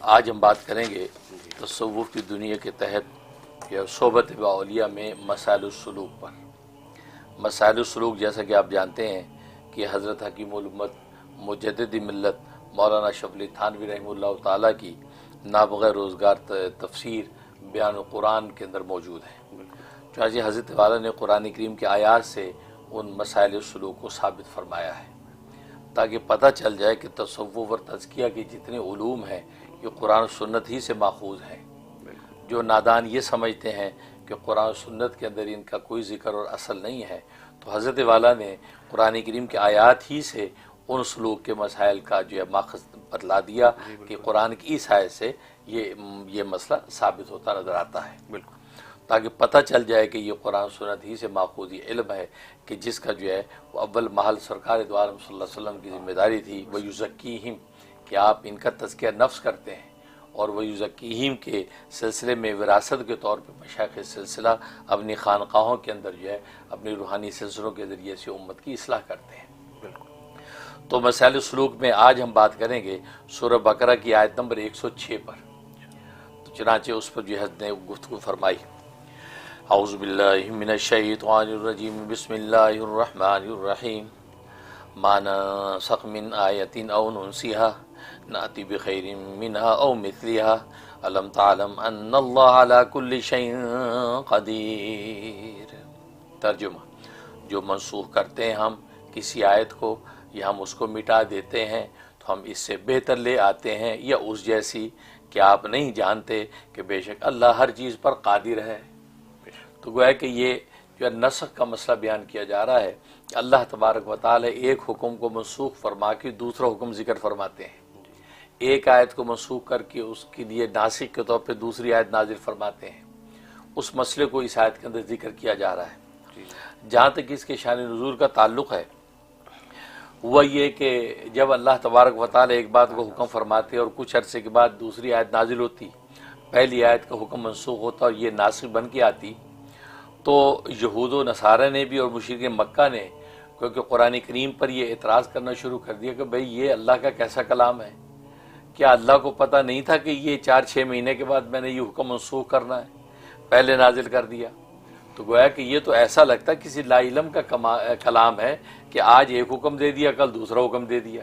آج ہم بات کریں گے تصوف کی دنیا کے تحت یا صحبت با اولیاء میں مسائل السلوک پر۔ مسائل السلوک جیسا کہ آپ جانتے ہیں کہ حضرت حکیم الامت مجدد ملت مولانا اشرف علی تھانوی رحمہ اللہ تعالیٰ کی نابغہ روزگار تفسیر بیان القرآن کے اندر موجود ہے۔ چنانچہ حضرت والا نے قرآن کریم کے آیات سے ان مسائل السلوک کو ثابت فرمایا ہے تاکہ پتہ چل جائے کہ تصوف اور تزکیہ کے جتنے علوم ہیں یہ قرآن و سنت ہی سے ماخوذ ہیں۔ جو نادان یہ سمجھتے ہیں کہ قرآن و سنت کے اندر ان کا کوئی ذکر اور اصل نہیں ہے، تو حضرت والا نے قرآن کریم کے آیات ہی سے ان سلوک کے مسائل کا جو ہے ماخذ بتلا دیا کہ قرآن کی اس آیت سے یہ مسئلہ ثابت ہوتا نظر آتا ہے، بالکل، تاکہ پتہ چل جائے کہ یہ قرآن سنت ہی سے ماخوذ یہ علم ہے کہ جس کا جو ہے وہ اول محل سرکار دو عالم صلی اللہ علیہ وسلم کی ذمہ داری تھی، وَيُزَكِّيهِمْ، کہ آپ ان کا تزکیہ نفس کرتے ہیں، اور وَيُزَكِّيهِمْ کے سلسلے میں وراثت کے طور پہ مشائخ سلسلہ اپنی خانقاہوں کے اندر جو ہے اپنی روحانی سلسلوں کے ذریعے سے امت کی اصلاح کرتے ہیں۔ تو مسائل سلوک میں آج ہم بات کریں گے سورہ بقرہ کی آیت نمبر 106 پر۔ تو چنانچہ اس پر جو ہے نے گفتگو فرمائی، اعوذ باللہ من الشیطان الرجیم، بسم اللہ الرحمن الرحیم، ما ننسخ من آیت او ننسیها نأتی بخیر منها او مثلها الم تعلم ان اللہ علی کل شیء قدیر۔ ترجمہ، جو منسوخ کرتے ہیں ہم کسی آیت کو یا ہم اس کو مٹا دیتے ہیں تو ہم اس سے بہتر لے آتے ہیں یا اس جیسی، کہ آپ نہیں جانتے کہ بے شک اللہ ہر چیز پر قادر ہے۔ تو گویا کہ یہ جو نسخ کا مسئلہ بیان کیا جا رہا ہے کہ اللہ تبارک و تعالی ایک حکم کو منسوخ فرما کے دوسرا حکم ذکر فرماتے ہیں، ایک آیت کو منسوخ کر کے اس کے لیے ناسخ کے طور پہ دوسری آیت نازل فرماتے ہیں۔ اس مسئلے کو اس آیت کے اندر ذکر کیا جا رہا ہے۔ جہاں تک اس کے شان نزول کا تعلق ہے وہ یہ کہ جب اللہ تبارک و تعالی ایک بات کو حکم فرماتے اور کچھ عرصے کے بعد دوسری آیت نازل ہوتی، پہلی آیت کا حکم منسوخ ہوتا اور یہ ناسخ بن کے آتی، تو یہود و نصارہ نے بھی اور مشرکین مکہ نے کیونکہ قرآن کریم پر یہ اعتراض کرنا شروع کر دیا کہ بھئی یہ اللہ کا کیسا کلام ہے، کیا اللہ کو پتہ نہیں تھا کہ یہ 4-6 مہینے کے بعد میں نے یہ حکم منسوخ کرنا ہے، پہلے نازل کر دیا؟ تو گویا کہ یہ تو ایسا لگتا ہے کسی لا علم کا کلام ہے کہ آج ایک حکم دے دیا کل دوسرا حکم دے دیا،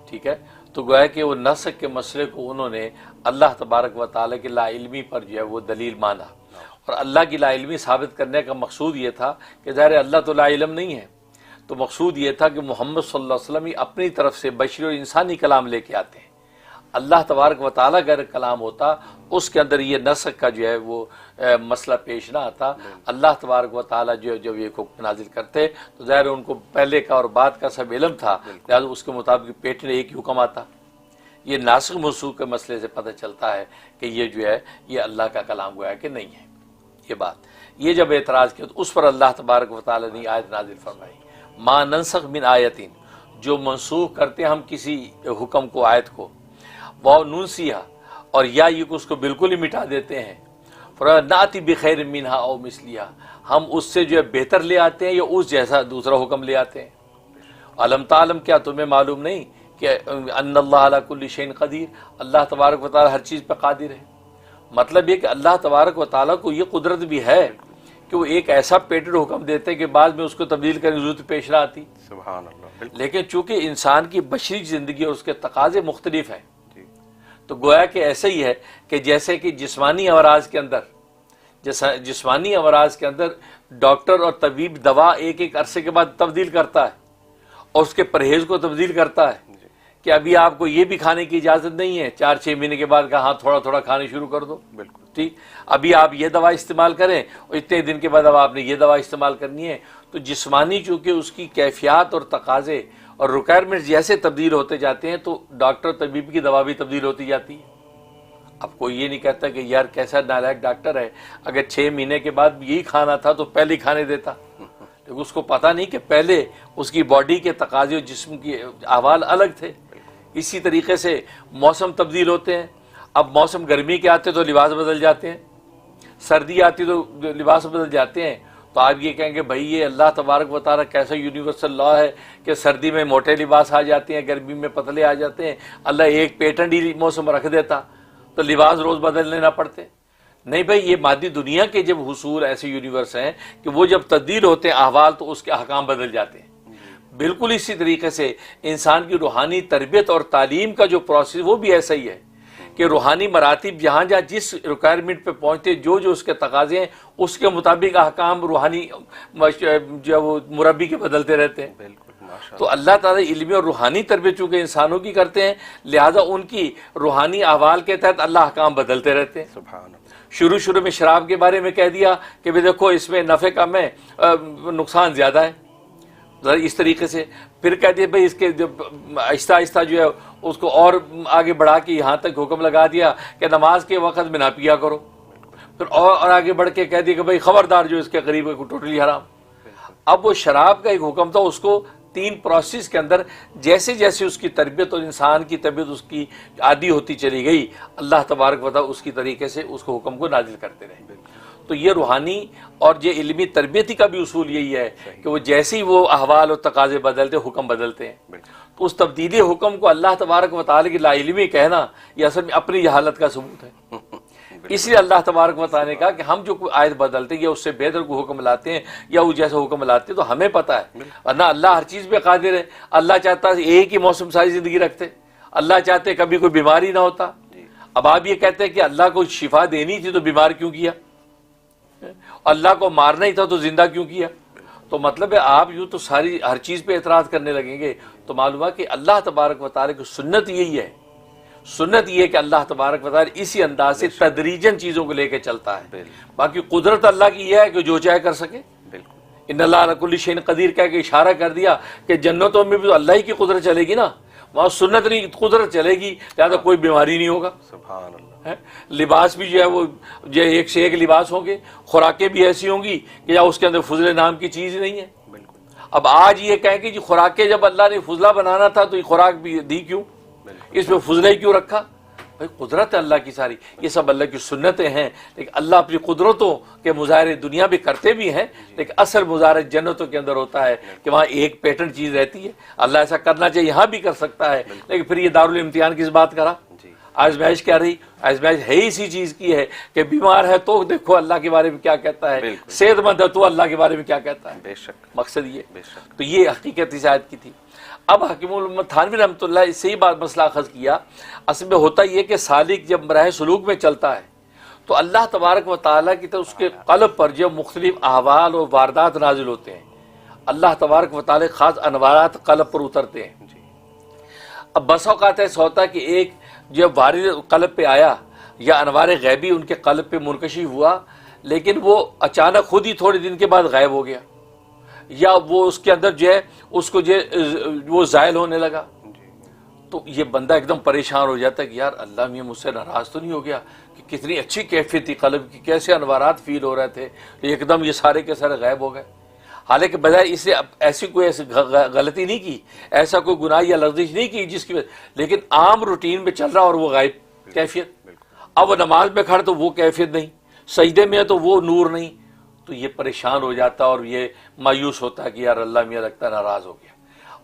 ٹھیک ہے۔ تو گویا کہ وہ نسخ کے مسئلے کو انہوں نے اللہ تبارک و تعالیٰ کی لا علمی پر جو ہے وہ دلیل مانا، اور اللہ کی لا علمی ثابت کرنے کا مقصود یہ تھا کہ ظاہر اللہ تو لا علم نہیں ہے، تو مقصود یہ تھا کہ محمد صلی اللہ علیہ وسلم ہی اپنی طرف سے بشری اور انسانی کلام لے کے آتے ہیں۔ اللہ تبارک و تعالیٰ کا اگر کلام ہوتا اس کے اندر یہ نسخ کا جو ہے وہ مسئلہ پیش نہ آتا۔ اللہ تبارک و تعالیٰ جو جب یہ حکم نازل کرتے تو ظاہر ان کو پہلے کا اور بعد کا سب علم تھا، لہٰذا اس کے مطابق پیٹ میں ایک ہی حکم آتا۔ یہ ناسخ منسوخ کے مسئلے سے پتہ چلتا ہے کہ یہ جو ہے یہ اللہ کا کلام گویا کہ نہیں ہے۔ یہ بات یہ جب اعتراض کیا تو اس پر اللہ تبارک و تعالیٰ نے آیت نازل فرمائی، ما ننسخ من آیتین، جو منسوخ کرتے ہم کسی حکم کو، آیت کو، وہ ننسیہا، اور یا یہ کہ اس کو بالکل ہی مٹا دیتے ہیں، ناتی بخیر منہا او مثلیہا، ہم اس سے جو ہے بہتر لے آتے ہیں یا اس جیسا دوسرا حکم لے آتے ہیں۔ علم تعلم، کیا تمہیں معلوم نہیں کہ ان اللہ علی کل شیء قدیر، اللہ تبارک و تعالی ہر چیز پہ قادر ہے؟ مطلب یہ کہ اللہ تبارک و تعالیٰ کو یہ قدرت بھی ہے کہ وہ ایک ایسا پیٹڈ حکم دیتے کہ بعد میں اس کو تبدیل کرنے کی ضرورت پیش نہ آتی۔ سبحان اللہ۔ لیکن چونکہ انسان کی بشری زندگی اور اس کے تقاضے مختلف ہیں، تو گویا کہ ایسا ہی ہے کہ جیسے کہ جسمانی امراض کے اندر ڈاکٹر اور طبیب دوا ایک ایک عرصے کے بعد تبدیل کرتا ہے اور اس کے پرہیز کو تبدیل کرتا ہے کہ ابھی آپ کو یہ بھی کھانے کی اجازت نہیں ہے، 4-6 مہینے کے بعد کہا ہاں تھوڑا تھوڑا کھانے شروع کر دو، بالکل ٹھیک، ابھی آپ یہ دوا استعمال کریں اور اتنے دن کے بعد اب آپ نے یہ دوا استعمال کرنی ہے۔ تو جسمانی چونکہ اس کی کیفیات اور تقاضے اور ریکوائرمنٹ جیسے تبدیل ہوتے جاتے ہیں تو ڈاکٹر طبیب کی دوا بھی تبدیل ہوتی جاتی ہے۔ اب کوئی یہ نہیں کہتا کہ یار کیسا نالائق ڈاکٹر ہے، اگر 6 مہینے کے بعد یہی کھانا تھا تو پہلے کھانے دیتا، لیکن اس کو پتہ نہیں کہ پہلے اس کی باڈی کے تقاضے اور جسم کی احوال الگ تھے۔ اسی طریقے سے موسم تبدیل ہوتے ہیں، اب موسم گرمی کے آتے تو لباس بدل جاتے ہیں، سردی آتی تو لباس بدل جاتے ہیں، تو آپ یہ کہیں گے بھائی یہ اللہ تبارک و تعالیٰ کیسا یونیورسل لا ہے کہ سردی میں موٹے لباس آ جاتے ہیں، گرمی میں پتلے آ جاتے ہیں، اللہ ایک پیٹرن ہی موسم رکھ دیتا تو لباس روز بدلنے نہ پڑتے؟ نہیں بھائی، یہ مادی دنیا کے جب حصول ایسے یونیورس ہیں کہ وہ جب تبدیل ہوتے ہیں احوال تو اس کے احکام بدل جاتے ہیں۔ بالکل اسی طریقے سے انسان کی روحانی تربیت اور تعلیم کا جو پروسیس وہ بھی ایسا ہی ہے کہ روحانی مراتب جہاں جہاں جس ریکوائرمنٹ پہ پہنچتے جو اس کے تقاضے ہیں اس کے مطابق احکام روحانی جو وہ مربی کے بدلتے رہتے ہیں۔ تو اللہ تعالیٰ علمی اور روحانی تربیت چونکہ انسانوں کی کرتے ہیں، لہذا ان کی روحانی احوال کے تحت اللہ احکام بدلتے رہتے ہیں۔ سبحان اللہ۔ شروع میں شراب کے بارے میں کہہ دیا کہ بھی دیکھو اس میں نفع کم ہے، نقصان زیادہ ہے، اس طریقے سے پھر کہہ دیا بھائی اس کے آہستہ آہستہ جو ہے اس کو اور آگے بڑھا کے یہاں تک حکم لگا دیا کہ نماز کے وقت میں نہ پیا کرو، پھر اور آگے بڑھ کے کہہ دیا کہ بھائی خبردار جو اس کے قریب ہے ٹوٹلی حرام۔ اب وہ شراب کا ایک حکم تھا، اس کو 3 پروسیس کے اندر جیسے جیسے اس کی تربیت اور انسان کی طبیعت اس کی عادی ہوتی چلی گئی، اللہ تبارک و تعالیٰ اس کی طریقے سے اس کو حکم کو نازل کرتے رہے۔ تو یہ روحانی اور یہ علمی تربیتی کا بھی اصول یہی ہے کہ وہ جیسے ہی وہ احوال اور تقاضے بدلتے حکم بدلتے ہیں، تو اس تبدیلی حکم کو اللہ تبارک و تعالیٰ کی لا علمی کہنا یہ اصل میں اپنی جہالت کا ثبوت ہے۔ اس لیے اللہ تبارک و تعالیٰ نے کہا کہ ہم جو کوئی آیت بدلتے ہیں یا اس سے بہتر کوئی حکم لاتے ہیں یا وہ جیسا حکم لاتے ہیں تو ہمیں پتہ ہے، ورنہ اللہ ہر چیز پہ قادر ہے۔ اللہ چاہتا ہے ایک ہی موسم ساری زندگی رکھتے، اللہ چاہتے کبھی کوئی بیماری نہ ہوتا۔ اب آپ یہ کہتے ہیں کہ اللہ کو شفا دینی تھی تو بیمار کیوں کیا، اللہ کو مارنا ہی تھا تو زندہ کیوں کیا؟ تو مطلب ہے آپ یوں تو ساری ہر چیز پہ اعتراض کرنے لگیں گے تو معلوم ہے کہ اللہ تبارک و تعالیٰ کی سنت یہی ہے، سنت یہ ہے کہ اللہ تبارک و تعالیٰ اسی انداز سے تدریجاً چیزوں کو لے کے چلتا ہے۔ باقی قدرت اللہ کی یہ ہے کہ جو چاہے کر سکے۔ ان اللہ علی کل شیء قدیر کہہ کے اشارہ کر دیا کہ جنتوں میں بھی تو اللہ ہی کی قدرت چلے گی نا، وہاں سنت نہیں قدرت چلے گی، لہٰذا کوئی بیماری نہیں ہوگا۔ سبحان اللہ۔ لباس بھی جو ہے وہ جو ایک سے ایک لباس ہوں گے، خوراکیں بھی ایسی ہوں گی کہ یا اس کے اندر فضلے نام کی چیز نہیں ہے۔ اب آج یہ کہیں کہ جی خوراکیں جب اللہ نے فضلہ بنانا تھا تو یہ خوراک بھی دی کیوں، اس میں فضلے کیوں رکھا؟ بھائی قدرت ہے اللہ کی ساری، یہ سب اللہ کی سنتیں ہیں، لیکن اللہ اپنی قدرتوں کے مظاہرے دنیا میں کرتے بھی ہیں، لیکن اصل مظاہرہ جنتوں کے اندر ہوتا ہے کہ وہاں ایک پیٹرن چیز رہتی ہے۔ اللہ ایسا کرنا چاہیے یہاں بھی کر سکتا ہے، لیکن پھر یہ دارالامتحان کس بات کرا؟ آزمائش کیا رہی؟ آزمائش ہے اسی چیز کی ہے کہ بیمار ہے تو دیکھو اللہ کے بارے میں کیا کہتا ہے، صحت مند ہے تو اللہ کے بارے میں کیا کہتا ہے۔ بے شک مقصد یہ، تو یہ حقیقت اس آیت کی تھی۔ اب حکیم الامت تھانوی رحمۃ اللہ اس سے ہی بات مسئلہ اخذ کیا، اصل میں ہوتا یہ کہ سالک جب راہ سلوک میں چلتا ہے تو اللہ تبارک و تعالیٰ کی طرف اس کے قلب پر جو مختلف احوال اور واردات نازل ہوتے ہیں، اللہ تبارک و تعالیٰ خاص انوارات قلب پر اترتے ہیں۔ اب بس اوقات ایسا ہوتا ہے کہ ایک جب وارد قلب پہ آیا یا انوار غیبی ان کے قلب پہ منکشف ہوا، لیکن وہ اچانک خود ہی تھوڑے دن کے بعد غائب ہو گیا، یا وہ اس کے اندر جو ہے اس کو جو وہ زائل ہونے لگا، تو یہ بندہ ایک دم پریشان ہو جاتا ہے کہ یار اللہ میاں مجھ سے ناراض تو نہیں ہو گیا کہ کتنی اچھی کیفیت تھی قلب کی، کیسے انوارات فیل ہو رہے تھے، ایک دم یہ سارے کے سارے غائب ہو گئے۔ حالانکہ بجائے اس نے ایسی کوئی غلطی نہیں کی، ایسا کوئی گناہ یا لغزش نہیں کی جس کی وجہ، لیکن عام روٹین میں چل رہا اور وہ غائب کیفیت۔ اب وہ نماز میں کھڑا تو وہ کیفیت نہیں، سجدے میں ہے تو وہ نور نہیں، تو یہ پریشان ہو جاتا اور یہ مایوس ہوتا ہے کہ یار اللہ میاں لگتا ہے ناراض ہو گیا،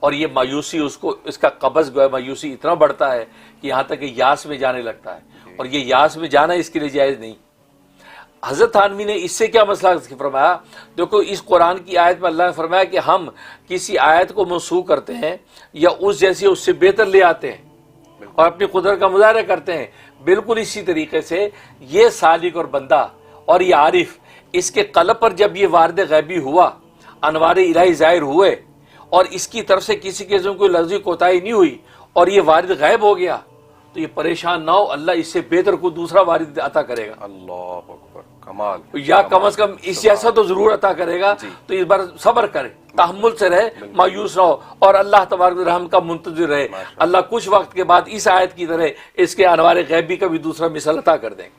اور یہ مایوسی اس کو اس کا قبض گویا مایوسی اتنا بڑھتا ہے کہ یہاں تک کہ یاس میں جانے لگتا ہے، اور یہ یاس میں جانا اس کے لیے جائز نہیں۔ حضرت تھانوی نے اس سے کیا مسئلہ فرمایا؟ دیکھو اس قرآن کی آیت میں اللہ نے فرمایا کہ ہم کسی آیت کو منسوخ کرتے ہیں یا اس جیسی اس سے بہتر لے آتے ہیں اور اپنی قدرت کا مظاہرہ کرتے ہیں، بالکل اسی طریقے سے یہ سالک اور بندہ اور یہ عارف، اس کے قلب پر جب یہ وارد غیبی ہوا، انوار الہی ظاہر ہوئے اور اس کی طرف سے کسی قسم کوئی لفظی کوتاہی نہیں ہوئی اور یہ وارد غائب ہو گیا، تو یہ پریشان نہ ہو، اللہ اس سے بہتر کو دوسرا وارد عطا کرے گا، اللہ اکبر، کمال، یا کم از کم اس جیسا تو ضرور عطا کرے گا۔ تو اس بار صبر کرے، تحمل سے رہے، مایوس نہ ہو، اور اللہ تبارک رحم کا منتظر رہے۔ اللہ کچھ وقت کے بعد اس آیت کی طرح اس کے انوار غیبی کا بھی دوسرا مثال عطا کر دیں گے۔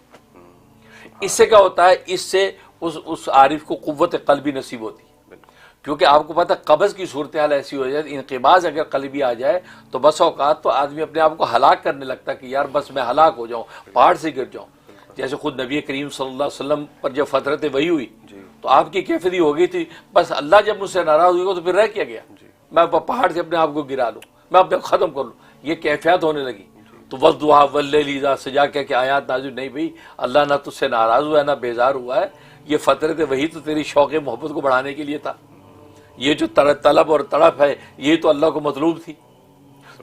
اس سے کیا ہوتا ہے؟ اس سے اس عارف کو قوت قلبی نصیب ہوتی ہے، کیونکہ آپ کو پتہ قبض کی صورتحال ایسی ہو جائے، انقباض اگر قلبی آ جائے تو بس اوقات تو آدمی اپنے آپ کو ہلاک کرنے لگتا ہے کہ یار بس میں ہلاک ہو جاؤں، پہاڑ سے گر جاؤں۔ جیسے خود نبی کریم صلی اللہ علیہ وسلم پر جب فترت وحی ہوئی تو آپ کی کیفیت ہو گئی تھی بس اللہ جب مجھ سے ناراض ہوگا تو پھر رہ کیا گیا، میں پہاڑ سے اپنے آپ کو گرا لوں، میں اپنے ختم کر لوں، یہ کیفیت ہونے لگی۔ تو والضحیٰ واللیل اذا سجا کہ آیات نازل نہیں بھئی، اللہ نہ تجھ سے ناراض ہوا ہے نہ بیزار ہوا ہے، یہ فطرت وہی تو تیری شوق محبت کو بڑھانے کے لیے تھا، یہ جو طلب اور تڑپ ہے یہ تو اللہ کو مطلوب تھی۔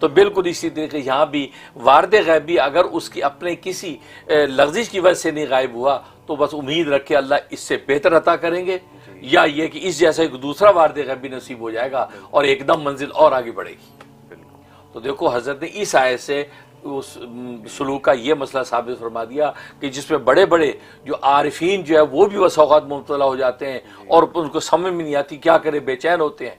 تو بالکل اسی طریقے یہاں بھی وارد غیبی اگر اس کی اپنے کسی لغزش کی وجہ سے نہیں غائب ہوا تو بس امید رکھے اللہ اس سے بہتر عطا کریں گے، یا یہ کہ اس جیسا ایک دوسرا وارد غیبی نصیب ہو جائے گا اور ایک دم منزل اور آگے بڑھے گی۔ تو دیکھو حضرت نے اس آیت سے اس سلوک کا یہ مسئلہ ثابت فرما دیا کہ جس میں بڑے بڑے جو عارفین جو ہے وہ بھی بس اوقات مبتلا ہو جاتے ہیں اور ان کو سمجھ میں نہیں آتی کیا کرے، بے چین ہوتے ہیں،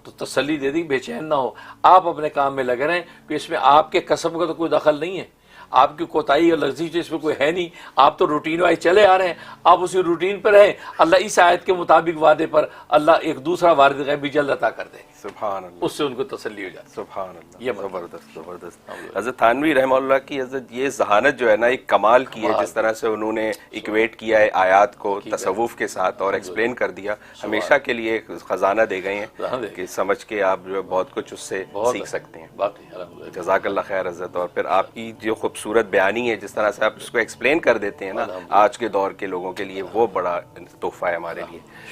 تو تسلی دے دی بے چین نہ ہو، آپ اپنے کام میں لگے رہیں کہ اس میں آپ کے قسم کا تو کوئی دخل نہیں ہے، آپ کی کوتاہی اور لغزش اس میں کوئی ہے نہیں، آپ تو روٹین وائز چلے آ رہے ہیں، آپ اسی روٹین پر رہیں، اللہ اس آیت کے مطابق وعدے پر اللہ ایک دوسرا وارد غیبی جلد عطا کر دے، سبحان اللہ، اس سے ان کو تسلی ہو جاتی۔ سبحان اللہ، یہ زبردست زبردست۔ حضرت تھانوی رحمہ اللہ کی حضرت یہ ذہانت جو ہے نا ایک کمال کی ہے، جس طرح سے انہوں نے ایکویٹ کیا ہے آیات کو تصوف کے ساتھ اور ایکسپلین کر دیا، ہمیشہ کے لیے ایک خزانہ دے گئے ہیں کہ سمجھ کے آپ جو ہے بہت کچھ اس سے سیکھ سکتے ہیں۔ باقی الحمدللہ جزاک اللہ خیر حضرت، اور پھر آپ کی جو خوبصورت بیانی ہے جس طرح سے آپ اس کو ایکسپلین کر دیتے ہیں نا آج کے دور کے لوگوں کے لیے، وہ بڑا تحفہ ہے ہمارے لیے۔